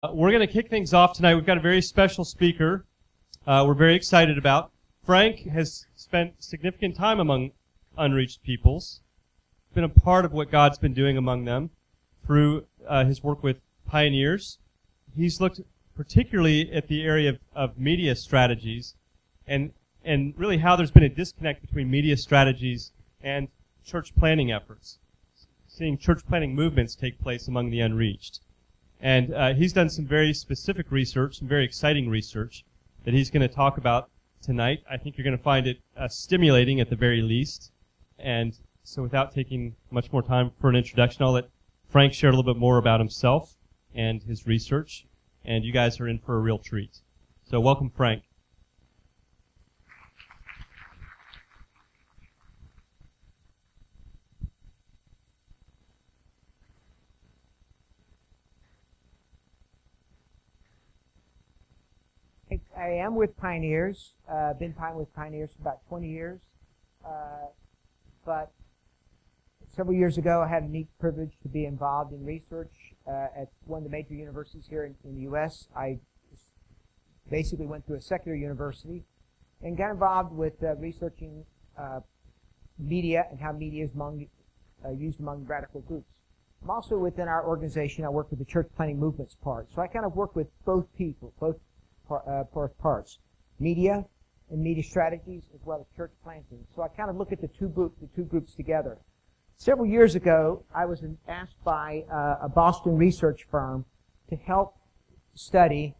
We're going to kick things off tonight. We've got a very special speaker we're very excited about. Frank has spent significant time among unreached peoples, been a part of what God's been doing among them through his work with pioneers. He's looked particularly at the area of media strategies and really how there's been a disconnect between media strategies and church planning efforts, seeing church planning movements take place among the unreached. And he's done some very specific research, some very exciting research that he's going to talk about tonight. I think you're going to find it stimulating at the very least. And so without taking much more time for an introduction, I'll let Frank share a little bit more about himself and his research. And you guys are in for a real treat. So welcome, Frank. I am with Pioneers. Been with Pioneers for about 20 years. But several years ago, I had a neat privilege to be involved in research at one of the major universities here in the U.S. I basically went to a secular university and got involved with researching media and how media is used among radical groups. I'm also within our organization. I work with the church planning movements part. So I kind of work with both people, both parts, media and media strategies, as well as church planting. So I kind of look at the two groups together. Several years ago, I was asked by a Boston research firm to help study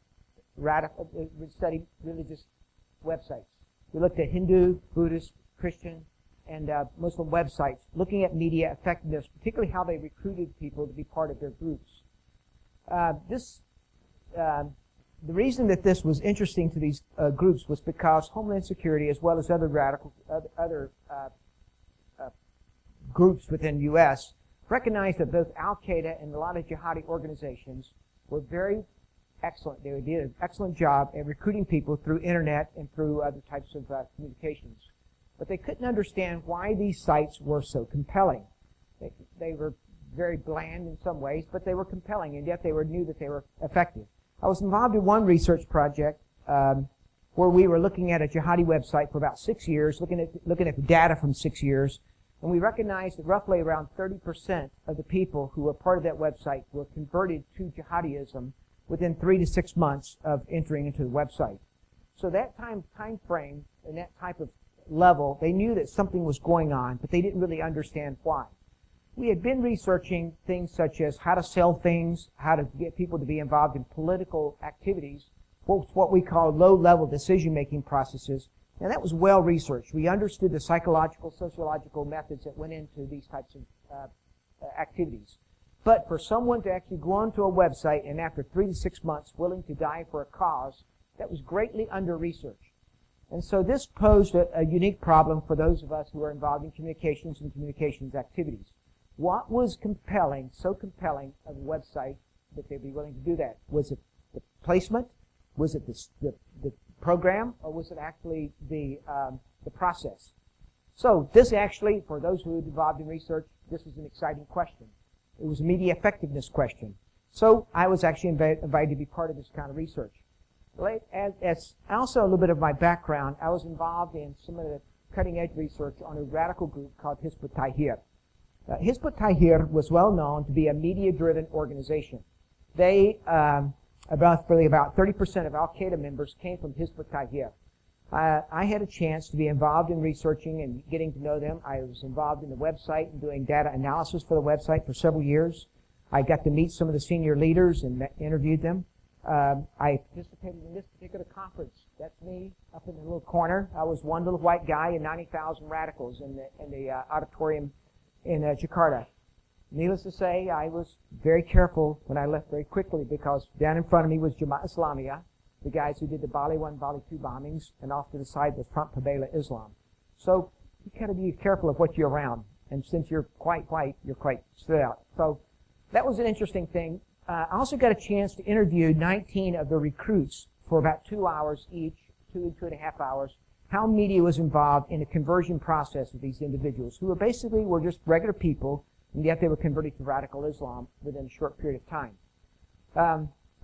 religious websites. We looked at Hindu, Buddhist, Christian, and Muslim websites, looking at media effectiveness, particularly how they recruited people to be part of their groups. The reason that this was interesting to these groups was because Homeland Security, as well as other groups within the U.S., recognized that both Al-Qaeda and a lot of jihadi organizations were very excellent. They did an excellent job at recruiting people through internet and through other types of communications. But they couldn't understand why these sites were so compelling. They were very bland in some ways, but they were compelling, and yet they knew that they were effective. I was involved in one research project where we were looking at a jihadi website for about 6 years, looking at the data from 6 years, and we recognized that roughly around 30% of the people who were part of that website were converted to jihadism within 3 to 6 months of entering into the website. So that time frame and that type of level, they knew that something was going on, but they didn't really understand why. We had been researching things such as how to sell things, how to get people to be involved in political activities, what we call low-level decision-making processes, and that was well researched. We understood the psychological, sociological methods that went into these types of activities. But for someone to actually go onto a website and after 3 to 6 months willing to die for a cause, that was greatly under-researched. And so this posed a unique problem for those of us who are involved in communications and communications activities. What was so compelling of a website that they'd be willing to do that? Was it the placement? Was it the program? Or was it actually the process? So this actually, for those who are involved in research, this was an exciting question. It was a media effectiveness question. So I was actually invited to be part of this kind of research. As also a little bit of my background, I was involved in some of the cutting-edge research on a radical group called Hizb ut-Tahrir. Hizb ut-Tahrir was well known to be a media-driven organization. They, about 30% of Al-Qaeda members came from Hizb ut-Tahrir. I had a chance to be involved in researching and getting to know them. I was involved in the website and doing data analysis for the website for several years. I got to meet some of the senior leaders and interviewed them. I participated in this particular conference. That's me up in the little corner. I was one little white guy and 90,000 radicals in the auditorium in Jakarta. Needless to say, I was very careful when I left very quickly because down in front of me was Jamaat Islamiyah, the guys who did the Bali 1, Bali 2 bombings, and off to the side was Front Pembela Islam. So you kind of be careful of what you're around, and since you're quite white, you're quite stood out. So that was an interesting thing. I also got a chance to interview 19 of the recruits for about 2 hours each, 2.5 hours, how media was involved in the conversion process of these individuals who were just regular people, and yet they were converted to radical Islam within a short period of time.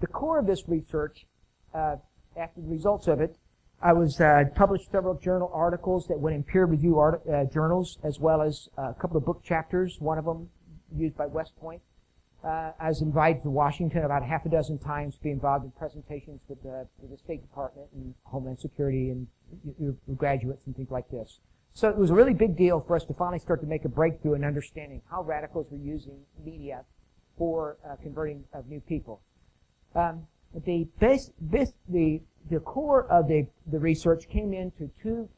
The core of this research, after the results of it, I was published several journal articles that went in peer-review journals, as well as a couple of book chapters, one of them used by West Point. I was invited to Washington about half a dozen times to be involved in presentations with the State Department and Homeland Security and graduates and things like this. So it was a really big deal for us to finally start to make a breakthrough in understanding how radicals were using media for converting of new people. The core of the research came into two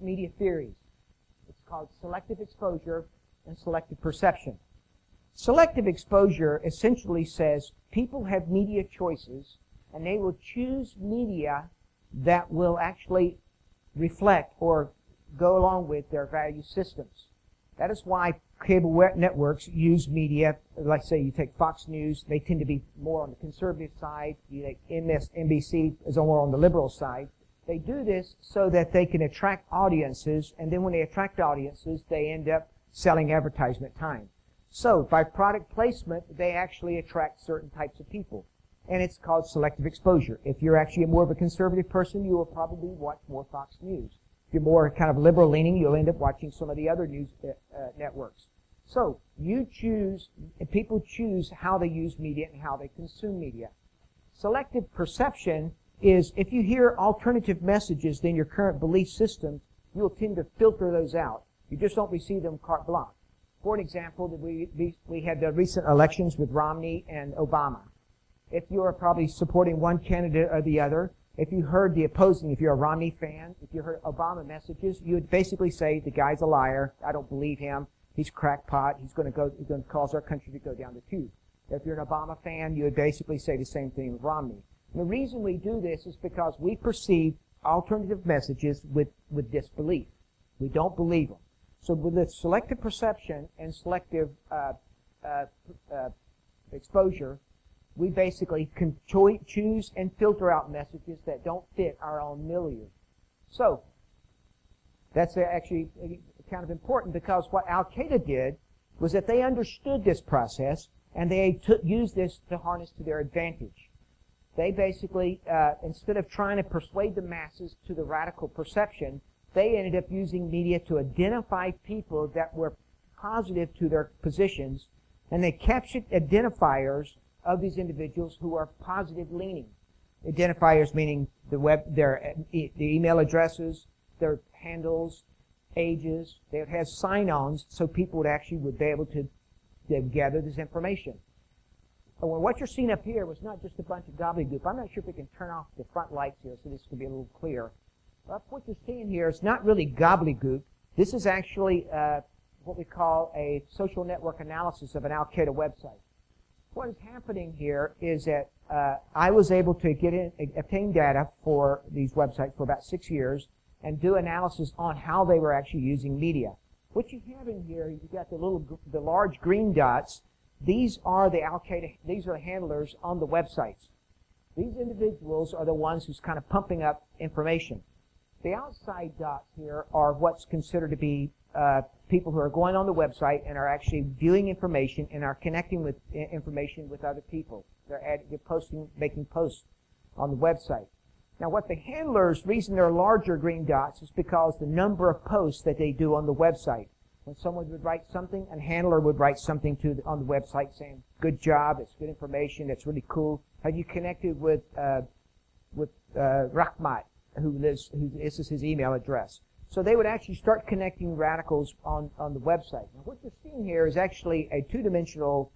media theories. It's called selective exposure and selective perception. Selective exposure essentially says people have media choices, and they will choose media that will actually reflect or go along with their value systems. That is why cable networks use media. Like say you take Fox News, they tend to be more on the conservative side. You take NBC is more on the liberal side. They do this so that they can attract audiences, and then when they attract audiences, they end up selling advertisement time. So by product placement, they actually attract certain types of people. And it's called selective exposure. If you're actually more of a conservative person, you will probably watch more Fox News. If you're more kind of liberal leaning, you'll end up watching some of the other news networks. So people choose how they use media and how they consume media. Selective perception is if you hear alternative messages than your current belief system, you'll tend to filter those out. You just don't receive them carte blanche. For an example, we had the recent elections with Romney and Obama. If you're probably supporting one candidate or the other, if you heard the opposing, if you're a Romney fan, if you heard Obama messages, you would basically say the guy's a liar. I don't believe him. He's crackpot. He's going to cause our country to go down the tube. If you're an Obama fan, you would basically say the same thing with Romney. And the reason we do this is because we perceive alternative messages with disbelief. We don't believe them. So with the selective perception and selective exposure, we basically can choose and filter out messages that don't fit our own milieu. So that's actually kind of important, because what Al-Qaeda did was that they understood this process, and they used this to harness to their advantage. They basically, instead of trying to persuade the masses to the radical perception, they ended up using media to identify people that were positive to their positions, and they captured identifiers of these individuals who are positive leaning. Identifiers meaning the email addresses, their handles, ages. They would have sign-ons so people would be able to gather this information. And what you're seeing up here was not just a bunch of gobbledygook. I'm not sure if we can turn off the front lights here so this can be a little clearer. What you're seeing here is not really gobbledygook. This is actually what we call a social network analysis of an Al-Qaeda website. What is happening here is that I was able to obtain data for these websites for about 6 years and do analysis on how they were actually using media. What you have in here, you've got the large green dots. These are the Al-Qaeda, these are the handlers on the websites. These individuals are the ones who's kind of pumping up information. The outside dots here are what's considered to be people who are going on the website and are actually viewing information and are connecting with information with other people. They're making posts on the website. Now, what the handlers, reason they're larger green dots is because the number of posts that they do on the website. When someone would write something, a handler would write something on the website saying, "Good job, it's good information, it's really cool. Have you connected with Rahmat, this is his email address?" So they would actually start connecting radicals on the website. Now, what you're seeing here is actually a two-dimensional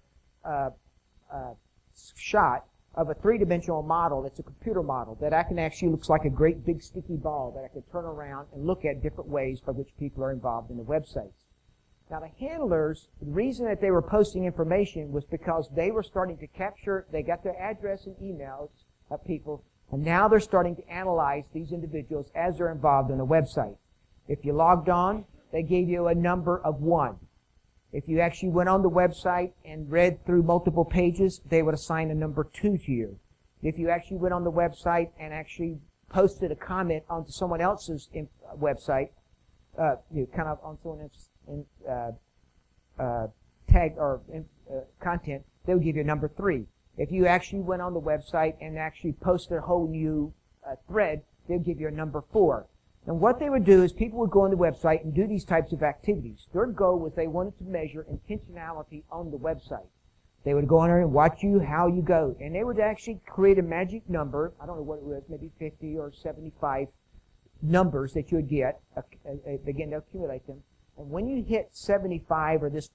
shot of a three-dimensional model. It's a computer model that actually looks like a great big sticky ball that I could turn around and look at different ways by which people are involved in the websites. Now, the handlers, the reason that they were posting information was because they were starting to capture, they got their address and emails of people, and now they're starting to analyze these individuals as they're involved in the website. If you logged on, they gave you a number of 1. If you actually went on the website and read through multiple pages, they would assign a number 2 to you. If you actually went on the website and actually posted a comment onto someone else's website, kind of on someone else's tag or content, they would give you a number 3. If you actually went on the website and actually posted a whole new thread, they would give you a number 4. And what they would do is people would go on the website and do these types of activities. Their goal was they wanted to measure intentionality on the website. They would go on there and watch you, how you go. And they would actually create a magic number, I don't know what it was, maybe 50 or 75 numbers that you would get, begin to accumulate them. And when you hit 75 or this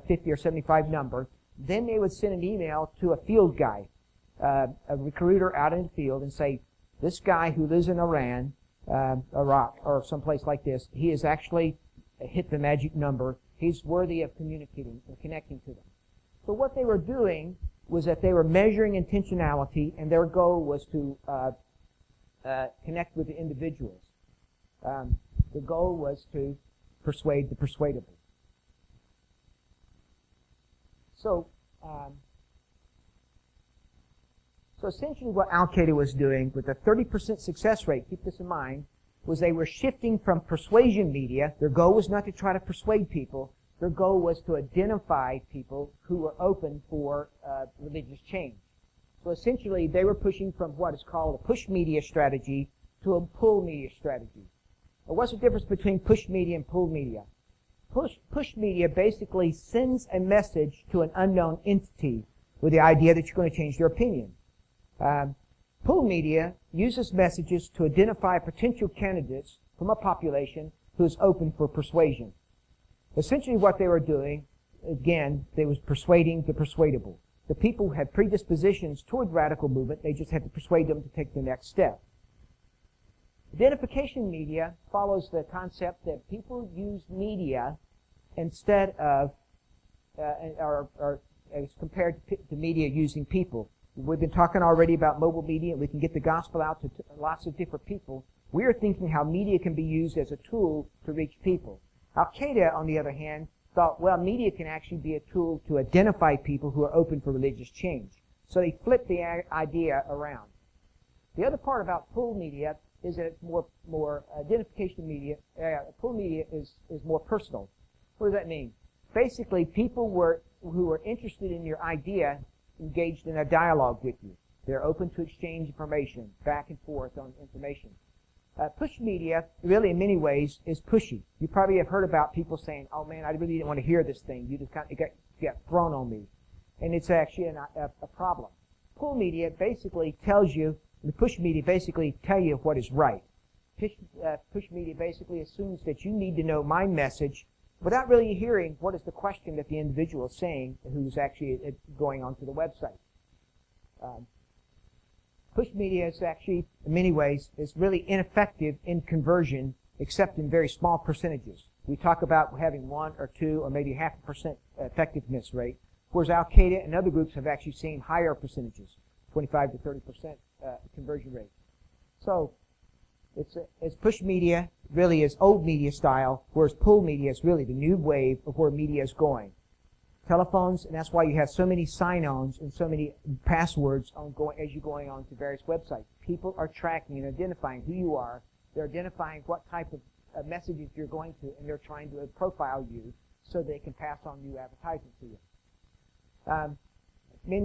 50 or 75 number, then they would send an email to a field guy, a recruiter out in the field, and say, this guy who lives in Iran, Iraq, or someplace like this, he has actually hit the magic number. He's worthy of communicating and connecting to them. So what they were doing was that they were measuring intentionality, and their goal was to connect with the individuals. The goal was to persuade the persuadable. So essentially what Al-Qaeda was doing with a 30% success rate, keep this in mind, was they were shifting from persuasion media. Their goal was not to try to persuade people. Their goal was to identify people who were open for religious change. So essentially they were pushing from what is called a push media strategy to a pull media strategy. Now, what's the difference between push media and pull media? Push media basically sends a message to an unknown entity with the idea that you're going to change their opinion. Pull media uses messages to identify potential candidates from a population who is open for persuasion. Essentially what they were doing, again, they was persuading the persuadable. The people who had predispositions toward radical movement, they just had to persuade them to take the next step. Identification media follows the concept that people use media instead of, or as compared to media using people. We've been talking already about mobile media, and we can get the gospel out to lots of different people. We are thinking how media can be used as a tool to reach people. Al-Qaeda, on the other hand, thought, well, media can actually be a tool to identify people who are open for religious change. So they flipped the idea around. The other part about pull media is that it's more identification media. Pull media is more personal. What does that mean? Basically, people who were interested in your idea engaged in a dialogue with you. They're open to exchange information, back and forth on information. Push media, really in many ways, is pushy. You probably have heard about people saying, oh man, I really didn't want to hear this thing. You just kind of got thrown on me. And it's actually a problem. Pull media basically tells you, the push media basically tell you what is right. Push media basically assumes that you need to know my message without really hearing what is the question that the individual is saying who's actually going onto the website. Push media is actually, in many ways, is really ineffective in conversion, except in very small percentages. We talk about having 1 or 2 or maybe 0.5% effectiveness rate, whereas Al-Qaeda and other groups have actually seen higher percentages, 25 to 30% conversion rate. So, it's push media really is old media style, whereas pull media is really the new wave of where media is going. Telephones, and that's why you have so many sign-ons and so many passwords as you're going on to various websites. People are tracking and identifying who you are. They're identifying what type of messages you're going to, and they're trying to profile you so they can pass on new advertising to you.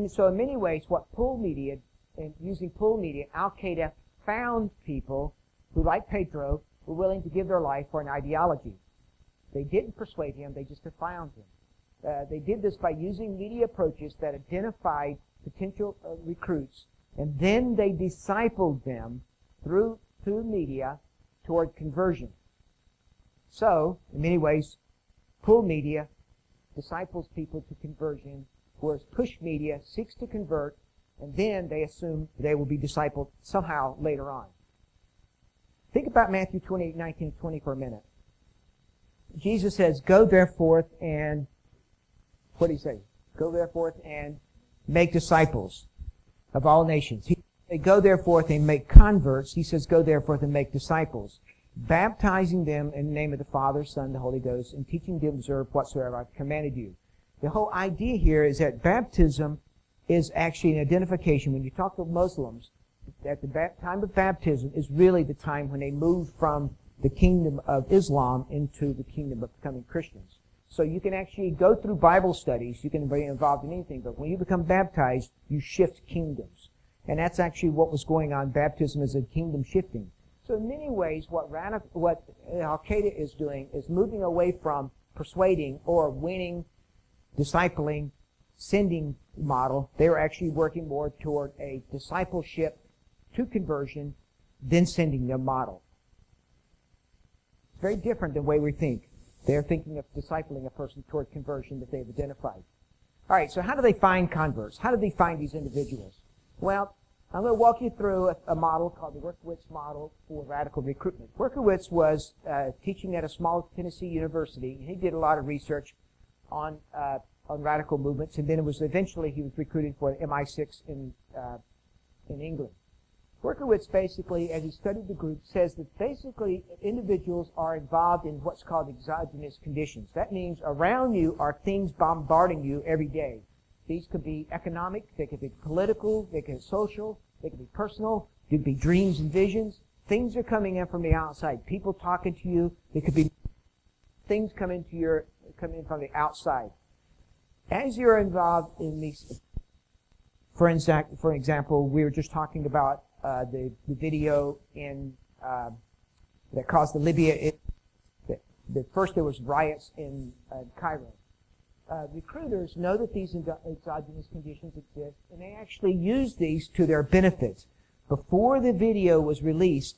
So in many ways, what pull media, and using pull media, Al-Qaeda found people who, like Pedro, were willing to give their life for an ideology. They didn't persuade him, they just found him. They did this by using media approaches that identified potential recruits, and then they discipled them through media toward conversion. So, in many ways, pull media disciples people to conversion, whereas push media seeks to convert, and then they assume they will be discipled somehow later on. Think about Matthew 28:19-20 for a minute. Jesus says, go therefore and what did he say? Go therefore and make disciples of all nations. He said, go therefore and make converts. He says, go therefore and make disciples, baptizing them in the name of the Father, Son, and the Holy Ghost, and teaching them to observe whatsoever I've commanded you. The whole idea here is that baptism is actually an identification. When you talk to Muslims, at the time of baptism is really the time when they move from the kingdom of Islam into the kingdom of becoming Christians. So you can actually go through Bible studies. You can be involved in anything. But when you become baptized, you shift kingdoms. And that's actually what was going on. Baptism is a kingdom shifting. So in many ways, what Al-Qaeda is doing is moving away from persuading or winning, discipling, sending model. They were actually working more toward a discipleship to conversion, then sending them model. It's very different than the way we think. They're thinking of discipling a person toward conversion that they've identified. All right, so how do they find converts? How do they find these individuals? Well, I'm going to walk you through a model called the Werkowitz model for radical recruitment. Werkowitz was teaching at a small Tennessee university. He did a lot of research on radical movements, and then eventually he was recruited for the MI6 in England. Werkowitz basically, as he studied the group, says that basically individuals are involved in what's called exogenous conditions. That means around you are things bombarding you every day. These could be economic, they could be political, they could be social, they could be personal, they could be dreams and visions. Things are coming in from the outside. People talking to you. They could be things come in from the outside. As you're involved in these, for example, we were just talking about the video that caused the Libya. First there was riots in Cairo. Recruiters know that these exogenous conditions exist, and they actually use these to their benefit. Before the video was released,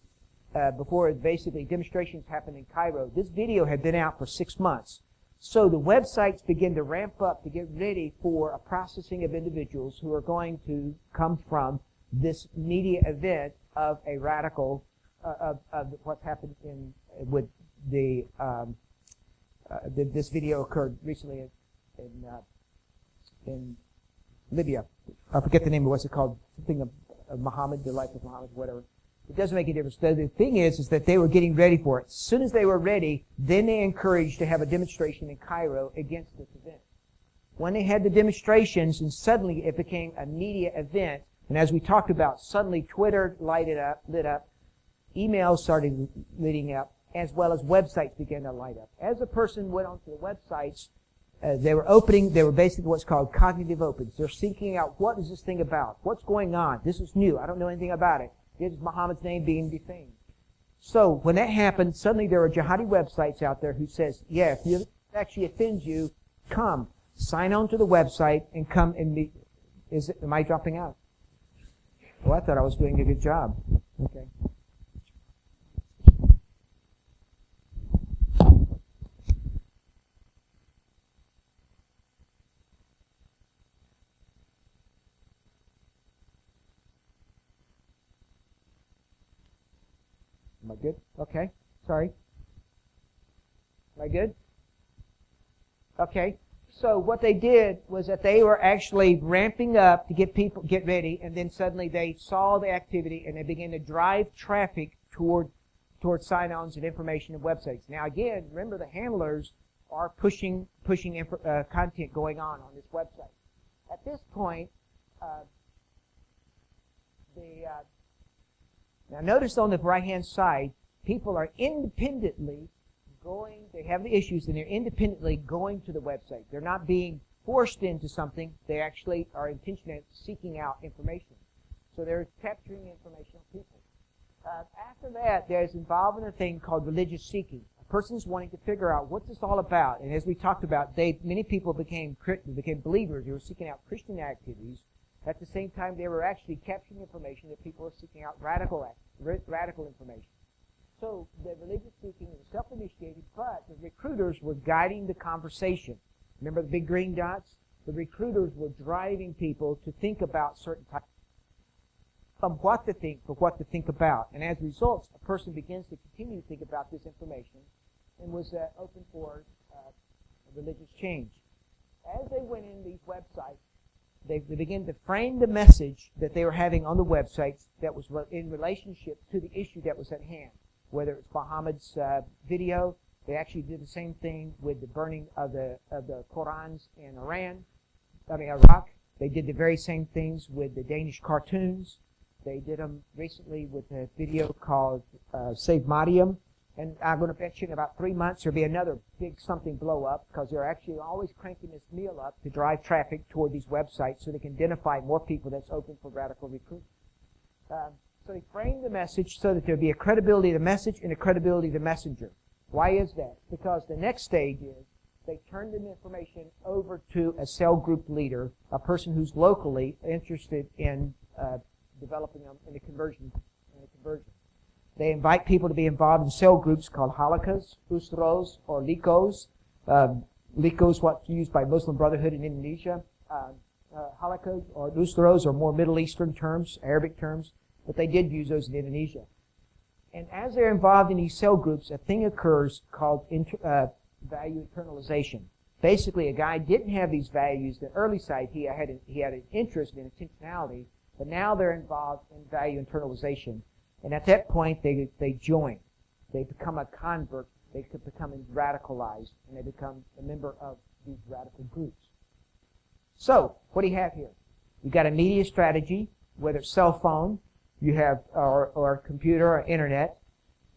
before basically demonstrations happened in Cairo, this video had been out for 6 months. So the websites begin to ramp up to get ready for a processing of individuals who are going to come from this media event of a radical, of what's happened with this video occurred recently in Libya. I forget the name of what's it called, something of Muhammad, the life of Muhammad, whatever. It doesn't make a difference. The thing is that they were getting ready for it. As soon as they were ready, then they encouraged to have a demonstration in Cairo against this event. When they had the demonstrations, and suddenly it became a media event, and as we talked about, suddenly Twitter lit up, emails started lighting up, as well as websites began to light up. As a person went onto the websites, they were basically what's called cognitive opens. They're seeking out, what is this thing about? What's going on? This is new. I don't know anything about it. Is Muhammad's name being defamed? So when that happened, suddenly there were jihadi websites out there who says, yeah, if it actually offends you, come, sign on to the website and come and meet. Am I dropping out? Well, I thought I was doing a good job. Okay. Am I good? Okay. Sorry. Am I good? Okay. So what they did was that they were actually ramping up to get ready, and then suddenly they saw the activity and they began to drive traffic toward sign-ons and information and websites. Now again, remember the handlers are pushing content going on this website. At this point, now notice on the right-hand side, people are independently going, they have the issues and they're independently going to the website. They're not being forced into something. They actually are intentionally seeking out information. So they're capturing information on people. After that, there's involved in a thing called religious seeking. A person's wanting to figure out what's this all about. And as we talked about, many people became believers. They were seeking out Christian activities. At the same time, they were actually capturing information that people were seeking out radical information. So the religious seeking was self-initiated, but the recruiters were guiding the conversation. Remember the big green dots? The recruiters were driving people to think about certain types of what to think, but what to think about. And as a result, a person begins to continue to think about this information and was open for religious change. As they went in these websites, they began to frame the message that they were having on the websites that was in relationship to the issue that was at hand. Whether it's Muhammad's video, they actually did the same thing with the burning of the Qurans in Iraq. They did the very same things with the Danish cartoons. They did them recently with a video called Save Mariam, And I'm going to bet you in about 3 months there'll be another big something blow up, because they're actually always cranking this meal up to drive traffic toward these websites so they can identify more people that's open for radical recruitment. So they frame the message so that there'll be a credibility of the message and a credibility of the messenger. Why is that? Because the next stage is they turn the information over to a cell group leader, a person who's locally interested in developing them in a conversion. They invite people to be involved in cell groups called halakas, usros, or likos. Likos is what's used by Muslim Brotherhood in Indonesia. Halakas or usros are more Middle Eastern terms, Arabic terms, but they did use those in Indonesia. And as they're involved in these cell groups, a thing occurs called value internalization. Basically, a guy didn't have these values. The early side, he had an interest in intentionality, but now they're involved in value internalization. And at that point, they join. They become a convert. They could become radicalized, and they become a member of these radical groups. So, what do you have here? You've got a media strategy, whether it's cell phone, you have or computer or internet.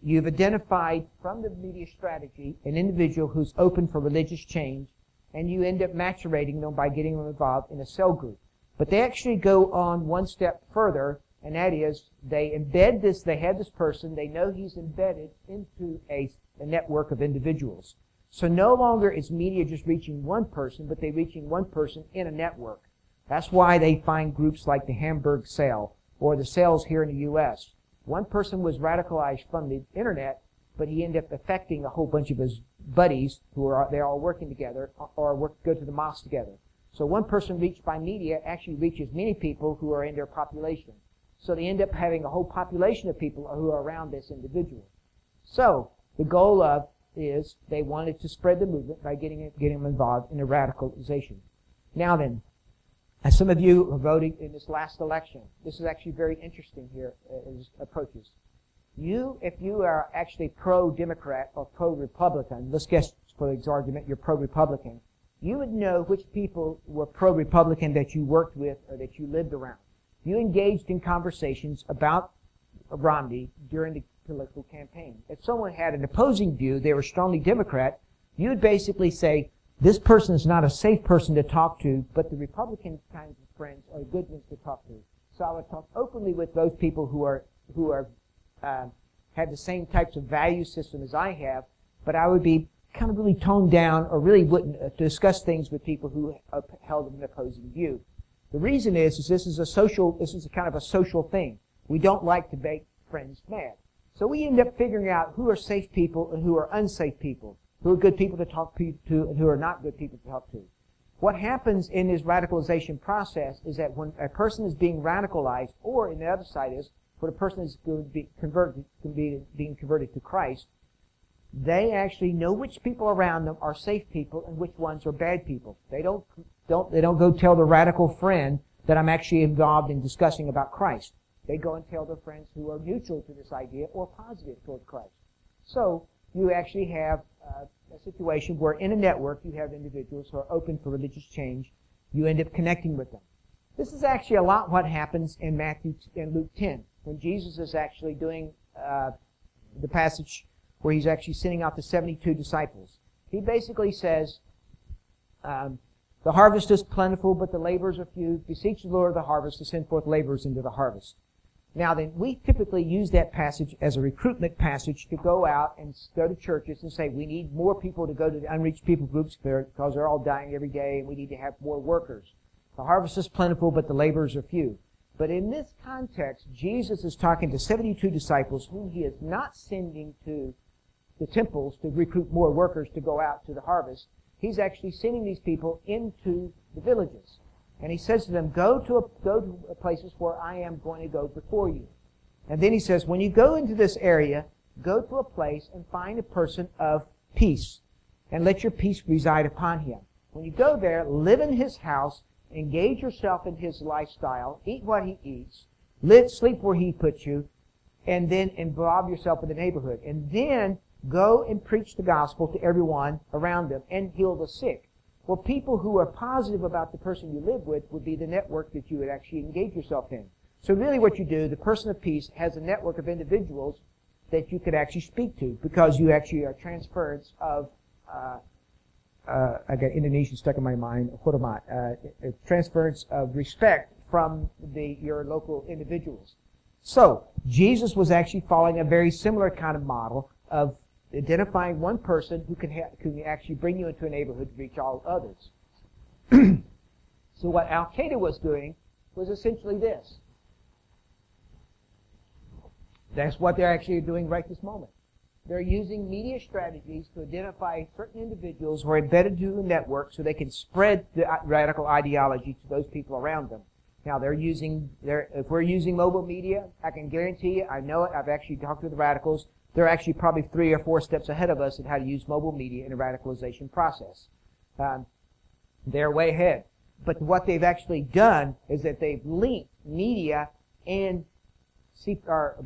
You've identified from the media strategy an individual who's open for religious change, and you end up maturating them by getting them involved in a cell group. But they actually go on one step further, and that is they embed this, they have this person, they know he's embedded into a network of individuals. So no longer is media just reaching one person, but they're reaching one person in a network. That's why they find groups like the Hamburg Cell or the cells here in the U.S. One person was radicalized from the internet, but he ended up affecting a whole bunch of his buddies they're all working together or go to the mosque together. So one person reached by media actually reaches many people who are in their population. So they end up having a whole population of people who are around this individual. So the goal is they wanted to spread the movement by getting them involved in a radicalization. Now then, as some of you who voted in this last election, this is actually very interesting here as approaches. If you are actually pro-Democrat or pro-Republican, let's guess for this argument you're pro-Republican, you would know which people were pro-Republican that you worked with or that you lived around. You engaged in conversations about Romney during the political campaign. If someone had an opposing view, they were strongly Democrat, you would basically say, this person is not a safe person to talk to, but the Republican kinds of friends are good ones to talk to. So I would talk openly with those people who have the same types of value system as I have, but I would be kind of really toned down or really wouldn't discuss things with people who held an opposing view. The reason is this is a kind of a social thing. We don't like to make friends mad. So we end up figuring out who are safe people and who are unsafe people, who are good people to talk to and who are not good people to talk to. What happens in this radicalization process is that when a person is being radicalized, or in the other side is when a person is going to be being converted to Christ, they actually know which people around them are safe people and which ones are bad people. They don't go tell the radical friend that I'm actually involved in discussing about Christ. They go and tell their friends who are neutral to this idea or positive toward Christ. So you actually have a situation where in a network you have individuals who are open for religious change. You end up connecting with them. This is actually a lot what happens in Matthew and Luke 10 when Jesus is actually doing the passage where he's actually sending out the 72 disciples. He basically says, the harvest is plentiful, but the laborers are few. Beseech the Lord of the harvest to send forth laborers into the harvest. Now then, we typically use that passage as a recruitment passage to go out and go to churches and say, we need more people to go to the unreached people groups because they're all dying every day and we need to have more workers. The harvest is plentiful, but the laborers are few. But in this context, Jesus is talking to 72 disciples whom he is not sending to the temples to recruit more workers to go out to the harvest. He's actually sending these people into the villages. And he says to them, go to places where I am going to go before you. And then he says, when you go into this area, go to a place and find a person of peace, and let your peace reside upon him. When you go there, live in his house, engage yourself in his lifestyle, eat what he eats, sleep where he puts you, and then involve yourself in the neighborhood. And then go and preach the gospel to everyone around them and heal the sick. Well, people who are positive about the person you live with would be the network that you would actually engage yourself in. So really what you do, the person of peace has a network of individuals that you could actually speak to, because you actually are transference of, I got Indonesian stuck in my mind, hormat, transference of respect from your local individuals. So, Jesus was actually following a very similar kind of model of identifying one person who can actually bring you into a neighborhood to reach all others. So what Al-Qaeda was doing was essentially this. That's what they're actually doing right this moment. They're using media strategies to identify certain individuals who are embedded to the network so they can spread the radical ideology to those people around them. Now, if we're using mobile media, I can guarantee you, I know it, I've actually talked to the radicals, they're actually probably 3 or 4 steps ahead of us in how to use mobile media in a radicalization process. They're way ahead. But what they've actually done is that they've linked media and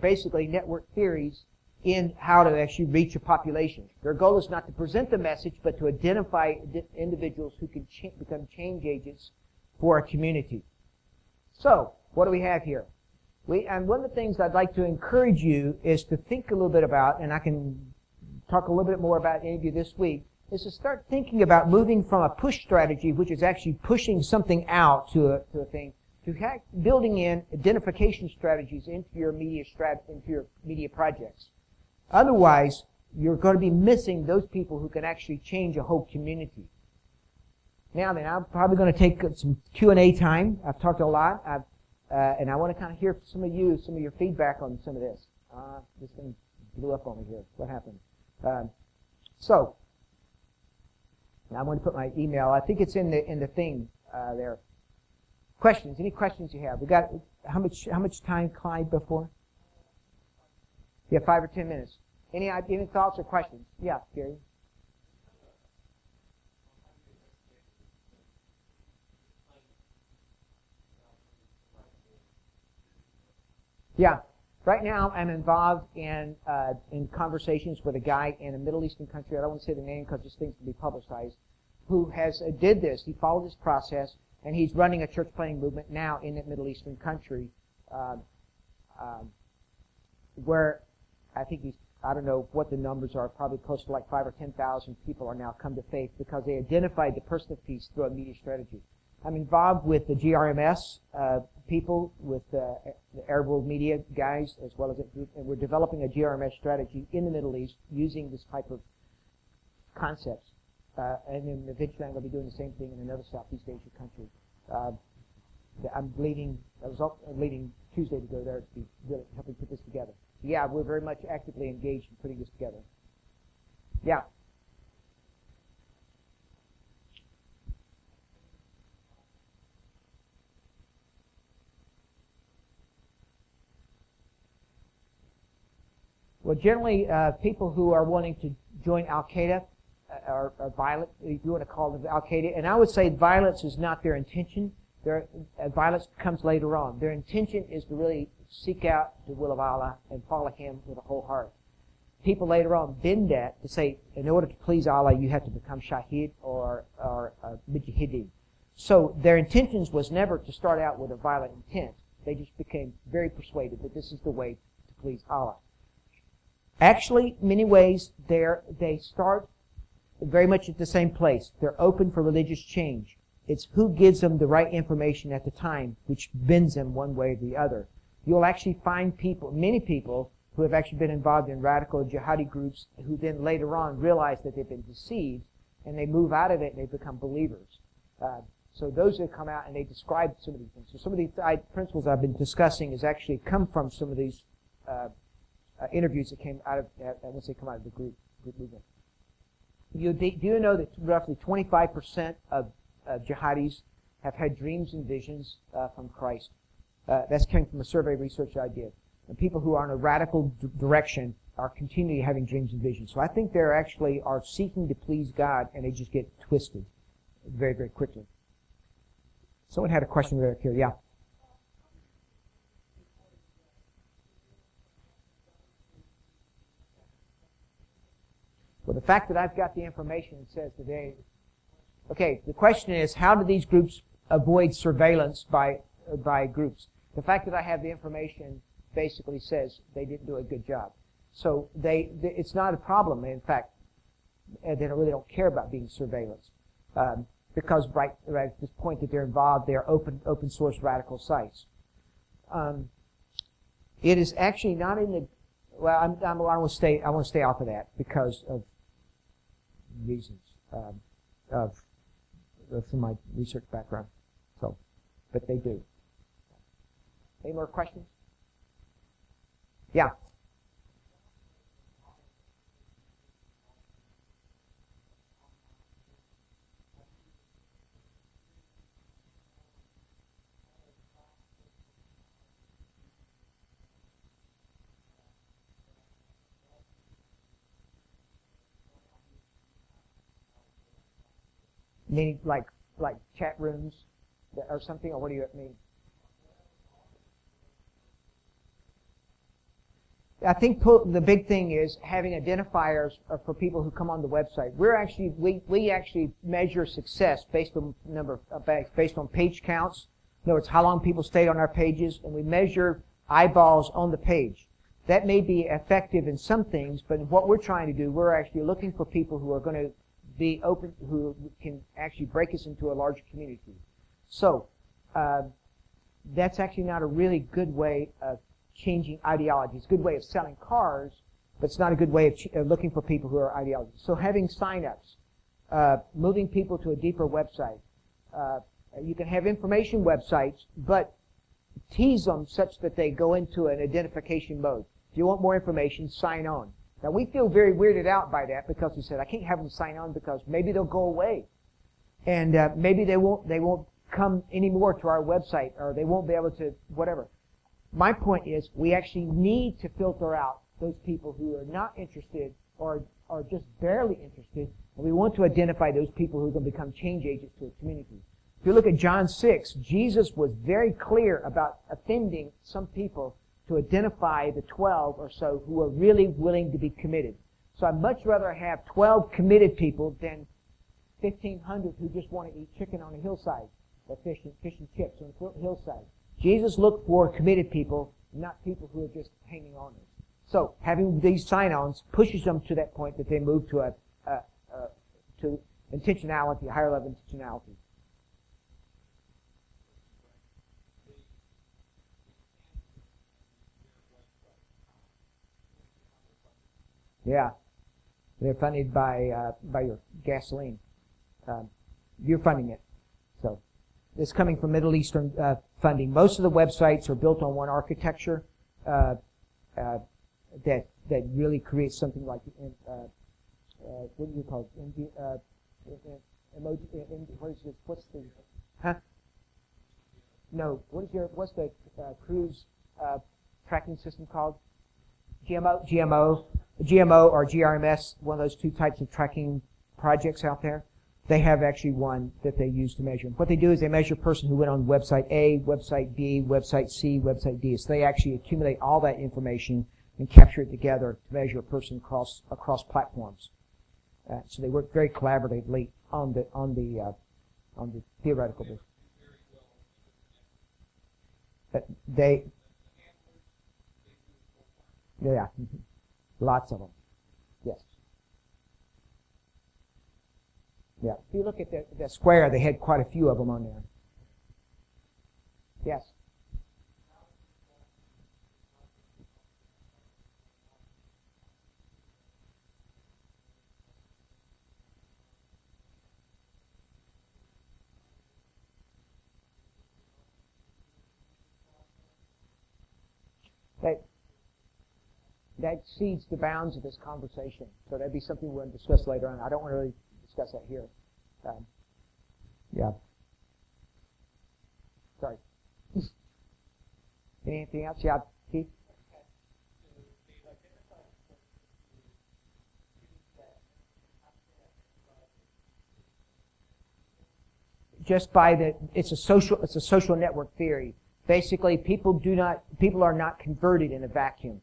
basically network theories in how to actually reach a population. Their goal is not to present the message, but to identify individuals who can become change agents for a community. So, what do we have here? And one of the things I'd like to encourage you is to think a little bit about, and I can talk a little bit more about any of you this week, is to start thinking about moving from a push strategy, which is actually pushing something out to a thing, to building in identification strategies into your media projects. Otherwise, you're going to be missing those people who can actually change a whole community. Now then, I'm probably going to take some Q&A time. I've talked a lot, and I want to kind of hear some of your feedback on some of this. This thing blew up on me here. What happened? So, now I'm going to put my email. I think it's in the thing there. Questions? Any questions you have? We got how much time, Clyde, before? Yeah, 5 or 10 minutes. Any thoughts or questions? Yeah, Gary. Yeah. Right now, I'm involved in conversations with a guy in a Middle Eastern country. I don't want to say the name because this thing's going to be publicized. Who did this? He followed this process, and he's running a church planting movement now in that Middle Eastern country, where I think I don't know what the numbers are. Probably close to like 5,000 or 10,000 people are now come to faith because they identified the person of peace through a media strategy. I'm involved with the GRMS people, with the Arab World Media guys, as well as a group, and we're developing a GRMS strategy in the Middle East using this type of concepts. And then eventually I'm going to be doing the same thing in another Southeast Asia country. I'm leaving Tuesday to go there to be really helping put this together. So yeah, we're very much actively engaged in putting this together. Yeah. Well, generally, people who are wanting to join Al-Qaeda are violent, if you want to call them Al-Qaeda. And I would say violence is not their intention. Violence comes later on. Their intention is to really seek out the will of Allah and follow Him with a whole heart. People later on bend that to say, in order to please Allah, you have to become Shahid or Mujahideen. So their intentions was never to start out with a violent intent. They just became very persuaded that this is the way to please Allah. Actually, in many ways, they start very much at the same place. They're open for religious change. It's who gives them the right information at the time, which bends them one way or the other. You'll actually find many people who have actually been involved in radical jihadi groups who then later on realize that they've been deceived, and they move out of it and they become believers. So those that come out and they describe some of these things. So some of these principles I've been discussing has actually come from some of these interviews that came out of, once they come out of the group movement. Do you know that roughly 25% of jihadis have had dreams and visions from Christ? That's coming from a survey research I did. And people who are in a radical direction are continually having dreams and visions. So I think they actually are seeking to please God, and they just get twisted very, very quickly. Someone had a question right here. Yeah. Well, the fact that I've got the information it says today. Okay, the question is, how do these groups avoid surveillance by groups? The fact that I have the information basically says they didn't do a good job. So it's not a problem. In fact, they really don't care about being surveillance. Because right at this point that they're involved, they're open source radical sites. It is actually not in the, well, I want to stay off of that because of reasons from my research background. So, but they do. Any more questions? Yeah. Meaning like chat rooms or something, or what do you mean? I think the big thing is having identifiers for people who come on the website. We actually measure success based on number of based on page counts. In other words, how long people stayed on our pages, and we measure eyeballs on the page. That may be effective in some things, but what we're trying to do, we're actually looking for people who are going to be open, who can actually break us into a larger community. So that's actually not a really good way of changing ideology. It's a good way of selling cars, but it's not a good way of looking for people who are ideologies. So having sign-ups, moving people to a deeper website. You can have information websites, but tease them such that they go into an identification mode. If you want more information, sign on. Now, we feel very weirded out by that because we said, I can't have them sign on because maybe they'll go away. And maybe they won't come anymore to our website, or they won't be able to, whatever. My point is, we actually need to filter out those people who are not interested or are just barely interested, and we want to identify those people who are going to become change agents to a community. If you look at John 6, Jesus was very clear about offending some people to identify the 12 or so who are really willing to be committed. So I'd much rather have 12 committed people than 1,500 who just want to eat chicken on a hillside or fish and chips on a hillside. Jesus looked for committed people, not people who are just hanging on us. So having these sign-ons pushes them to that point that they move to to intentionality, a higher level intentionality. Yeah, they're funded by your gasoline. You're funding it, so it's coming from Middle Eastern funding. Most of the websites are built on one architecture that really creates something like what do you call it? Emoji. What is this? What's the? Huh? No. What's the cruise tracking system called? GMO or GRMS, one of those two types of tracking projects out there. They have actually one that they use to measure. What they do is they measure a person who went on website A, website B, website C, website D. So they actually accumulate all that information and capture it together to measure a person across platforms. So they work very collaboratively on the theoretical business. Yeah, lots of them. Yes. Yeah. If you look at the square, they had quite a few of them on there. Yes. That exceeds the bounds of this conversation. So that'd be something we're going to discuss later on. I don't want to really discuss that here. Yeah. Sorry. Anything else? Yeah, Keith? Just by it's a social network theory. Basically, people are not converted in a vacuum.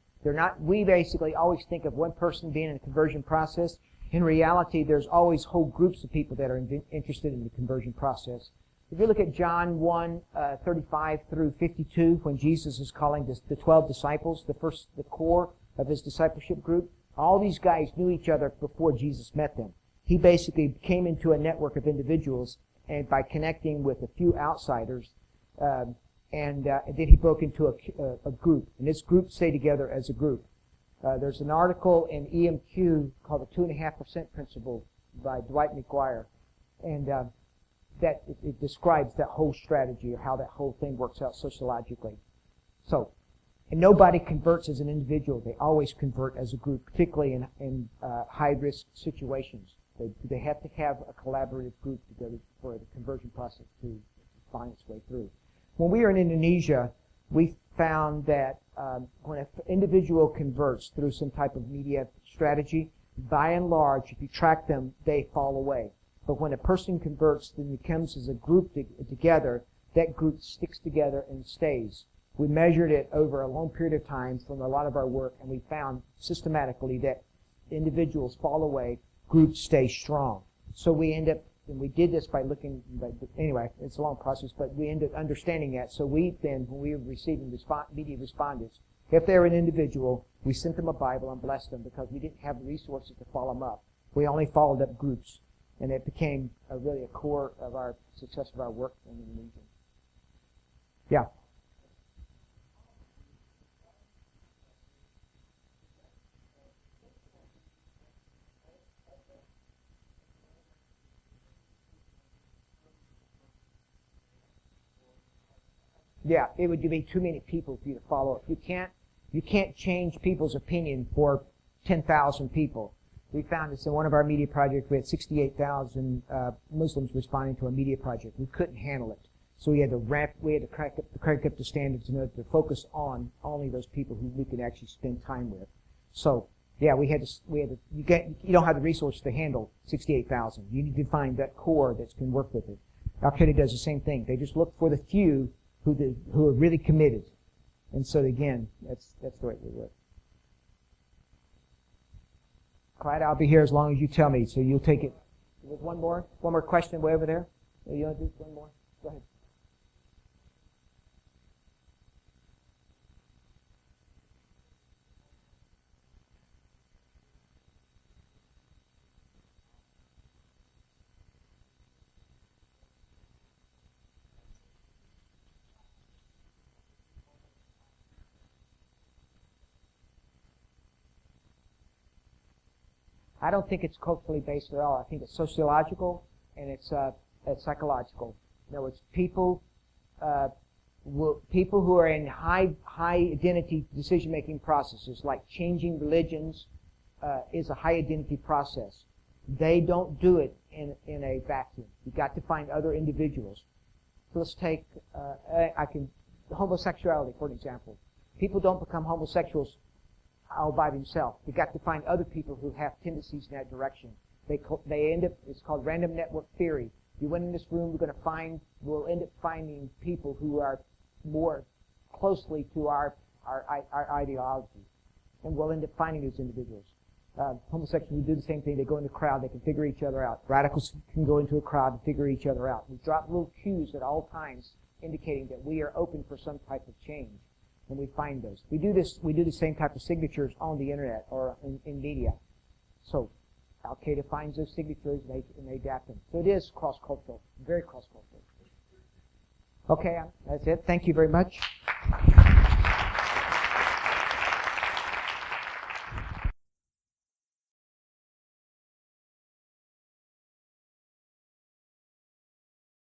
We basically always think of one person being in a conversion process. In reality, there's always whole groups of people that are interested in the conversion process. If you look at John 1:35 through 52, when Jesus is calling the 12 disciples, the core of his discipleship group. All these guys knew each other before Jesus met them. He basically came into a network of individuals, and by connecting with a few outsiders, and then he broke into a group. And this group stayed together as a group. There's an article in EMQ called the 2.5% Principle by Dwight McGuire, and that it describes that whole strategy, or how that whole thing works out sociologically. So, and nobody converts as an individual. They always convert as a group, particularly in high-risk situations. They have to have a collaborative group together for the conversion process to find its way through. When we were in Indonesia, we found that when an individual converts through some type of media strategy, by and large, if you track them, they fall away. But when a person converts, then it comes as a group together, that group sticks together and stays. We measured it over a long period of time from a lot of our work, and we found systematically that individuals fall away, groups stay strong. So we end up, and we did this by looking, anyway, it's a long process, but we ended up understanding that. So we then, when we were receiving media respondents, if they're an individual, we sent them a Bible and blessed them because we didn't have the resources to follow them up. We only followed up groups, and it became really a core of our success of our work in Indonesia. Yeah. Yeah, it would be too many people for you to follow up. You can't change people's opinion for 10,000 people. We found this in one of our media projects. We had 68,000 Muslims responding to a media project. We couldn't handle it, so we had to crank up the standards in order to focus on only those people who we could actually spend time with. So yeah, you don't have the resources to handle 68,000. You need to find that core that can work with it. Al-Qaeda does the same thing. They just look for the few who are really committed. And so again, that's the way they work. Clyde, I'll be here as long as you tell me, so you'll take it. There's one more question way over there. You want to do one more? Go ahead. I don't think it's culturally based at all. I think it's sociological and it's psychological. In other words, people who are in high identity decision-making processes, like changing religions, is a high identity process. They don't do it in a vacuum. You've got to find other individuals. So let's take homosexuality, for an example. People don't become homosexuals all by themselves. You've got to find other people who have tendencies in that direction. They end up, it's called random network theory. You went in this room, we'll end up finding people who are more closely to our ideology. And we'll end up finding those individuals. Homosexuals do the same thing. They go in the crowd, they can figure each other out. Radicals can go into a crowd and figure each other out. We drop little cues at all times indicating that we are open for some type of change. And we find those. We do the same type of signatures on the internet or in media. So Al-Qaeda finds those signatures and they adapt them. So it is cross-cultural, very cross-cultural. Okay, that's it. Thank you very much.